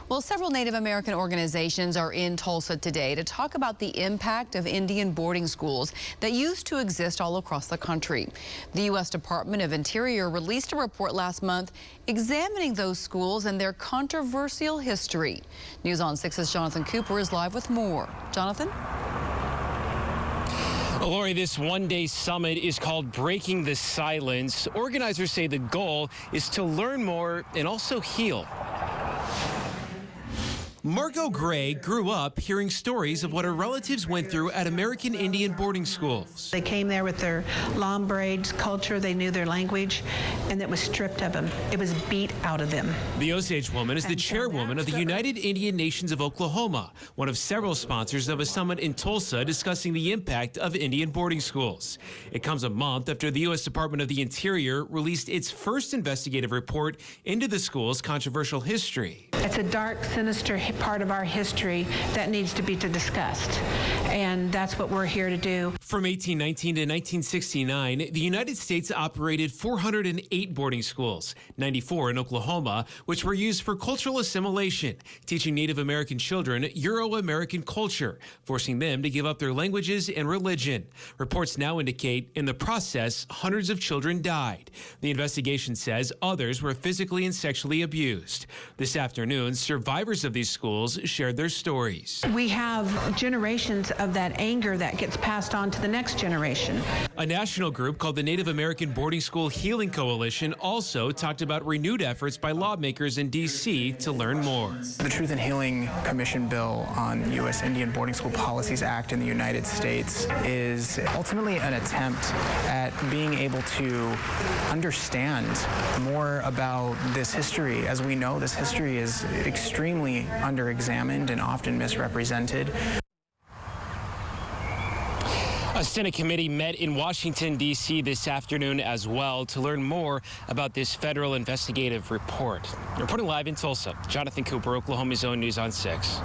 Well, several Native American organizations are in Tulsa today to talk about the impact of Indian boarding schools that used to exist all across the country. The U.S. Department of Interior released a report last month examining those schools and their controversial history. News on 6's Jonathan Cooper is live with more. Jonathan? Lori, this one-day summit is called Breaking the Silence. Organizers say the goal is to learn more and also heal. Margot Gray grew up hearing stories of what her relatives went through at American Indian boarding schools. They came there with their long braids, culture, they knew their language, and it was stripped of them. It was beat out of them. The Osage woman is the chairwoman of the United Indian Nations of Oklahoma, one of several sponsors of a summit in Tulsa discussing the impact of Indian boarding schools. It comes a month after the U.S. Department of the Interior released its first investigative report into the school's controversial history. It's a dark, sinister part of our history that needs to be discussed, and that's what we're here to do. From 1819 to 1969, the United States operated 408 boarding schools, 94 in Oklahoma, which were used for cultural assimilation, teaching Native American children Euro-American culture, forcing them to give up their languages and religion. Reports now indicate in the process, hundreds of children died. The investigation says others were physically and sexually abused. This afternoon, survivors of these schools shared their stories. We have generations of that anger that gets passed on to the next generation. A national group called the Native American Boarding School Healing Coalition also talked about renewed efforts by lawmakers in D.C. to learn more. The Truth in Healing Commission bill on U.S. Indian Boarding School Policies Act in the United States is ultimately an attempt at being able to understand more about this history. As we know, this history is extremely underexamined and often misrepresented. A Senate committee met in Washington, D.C. this afternoon as well to learn more about this federal investigative report. Reporting live in Tulsa, Jonathan Cooper, Oklahoma's Own News on 6.